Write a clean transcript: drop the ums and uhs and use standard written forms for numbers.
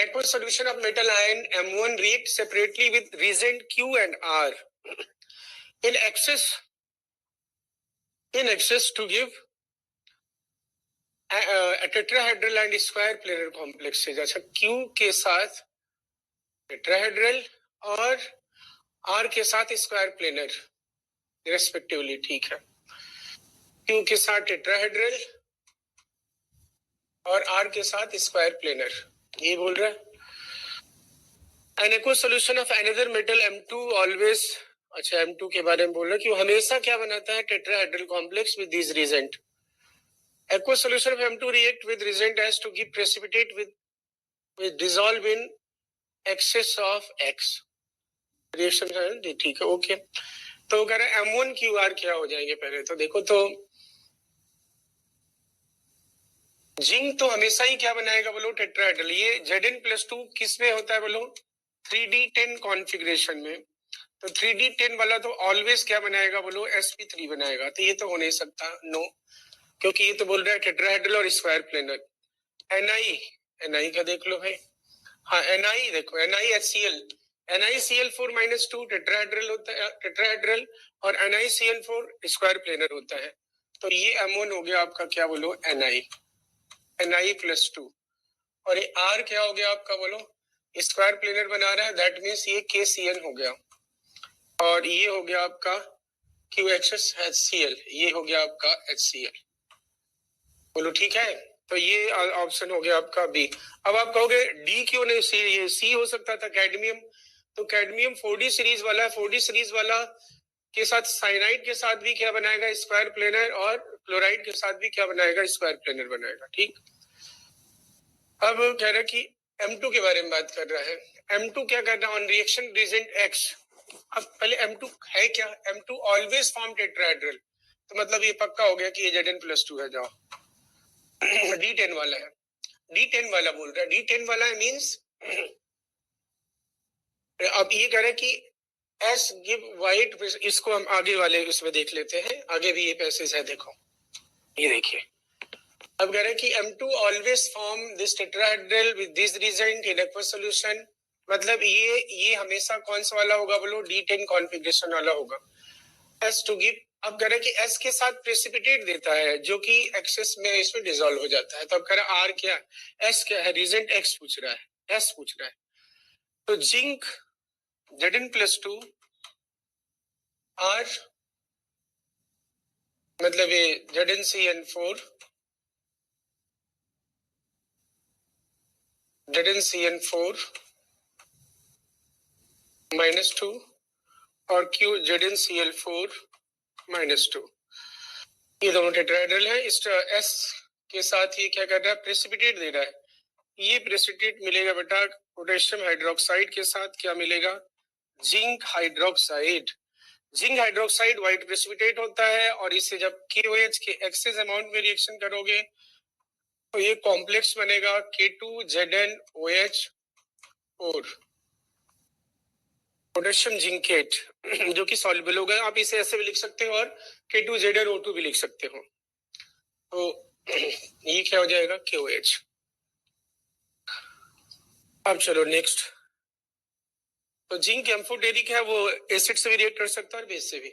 aqueous solution of metal ion M1 react separately with reagent Q and R in excess to give a tetrahedral and square planar complexes. अच्छा, Q के साथ tetrahedral और R के साथ square planar respectively, ठीक है। Q के साथ टेट्राहेड्रल और R के साथ स्क्वायर प्लेनर, ये बोल रहा है। An aqueous solution of another metal M2 always, अच्छा M2 के बारे में बोल रहा है कि वो हमेशा क्या बनाता है, tetrahedral complex with these reagent. Aqueous solution of M2 react with reagent as to give precipitate with dissolve in excess of X. Reaction है, ठीक है, ओके। तो कह रहे हैं M1QR क्या हो जाएंगे पहले तो देखो, तो जिंक तो हमेशा ही क्या बनाएगा बोलो, टेट्राहेड्रल। ये Zn+2 किस में होता है बोलो, 3D10 कॉन्फ़िगरेशन में। तो 3D10 वाला तो ऑलवेज क्या बनाएगा बोलो, sp3 बनाएगा। तो ये तो हो नहीं सकता, नो, क्योंकि ये तो बोल रहा है टेट्राहेड्रल और स्क्वायर प्लेनर। Ni का देख लो भाई, हाँ Ni देखो, NiHCl, NiCl4-2 टेट्राहेड्रल होता है, टेट्राहेड्रल, और NiCl4 स्क्वायर प्लेनर होता है। तो ये M1 हो गया आपका क्या बोलो, Ni+2, और ये R क्या हो गया आपका बोलो, स्क्वायर प्लेनर बना रहा है, दैट मीन्स ये KCl हो गया, और ये हो गया आपका QHCl, ये हो गया आपका HCl, बोलो ठीक है। तो ये ऑप्शन हो गया आपका बी। अब आप कहोगे डी क्यों नहीं, सी, ये सी हो सकता था, कैडमियम। तो कैडमियम 4D सीरीज वाला है, 4D सीरीज वाला के साथ साइनाइड के साथ भी क्या बनाएगा, स्क्वायर प्लेनर, और क्लोराइड के साथ भी क्या बनाएगा, स्क्वायर प्लेनर बनाएगा, ठीक। अब कह रहा है कि M2 के बारे में बात कर रहा है। M2 क्या कर रहा है, ऑन रिएक्शन रिएजेंट X। अब पहले M2 है क्या, M2 ऑलवेज फॉर्म टेट्राहेड्रल, तो मतलब ये पक्का हो गया कि ये Zn+2 है। जाओ D10 वाला है, D10 वाला बोल रहा है, D10 वाला मींस अब ये कह रहे कि S गिव वाइट, इसको हम आगे वाले उसमें देख लेते हैं, आगे भी ये पैसेज है, देखो ये देखिए। अब कह रहे कि M2 always form this tetrahedral with this reagent in aqueous solution, मतलब ये हमेशा कौन सा वाला होगा बोलो, D10 कॉन्फ़िगरेशन वाला होगा। S टू गिव, अब कह रहे कि S के साथ प्रेसिपिटेट देता है जो कि एक्सेस में इसमें डिसॉल्व हो जाता है। तो अब कह रहा R क्या, S क्या है, रिएजेंट X पूछ रहा है, S पूछ रहा है। तो जिंक Zn+2 R, मतलब ये ZnCN4 -2 और Q ZnCl4-2, ये दोनों टेट्राहेड्रल है। इस S के साथ ये क्या कर रहा है, प्रेसिपिटेट दे रहा है। ये प्रेसिपिटेट मिलेगा बेटा पोटेशियम हाइड्रोक्साइड के साथ, क्या मिलेगा, zinc hydroxide. Zinc hydroxide white precipitate होता है, और इसे जब KOH के एक्सेस अमाउंट में रिएक्शन करोगे तो ये कॉम्प्लेक्स बनेगा K2ZnOH4 पोटेशियम जिंकेट, जो कि सॉल्युबल होगा। आप इसे ऐसे भी लिख सकते हो और K2ZnO2 भी लिख सकते हो। तो ये क्या हो जाएगा, KOH। अब चलो नेक्स्ट। तो जिंक एम्फोटेरिक है, वो एसिड से भी रिएक्ट कर सकता है और बेस से भी।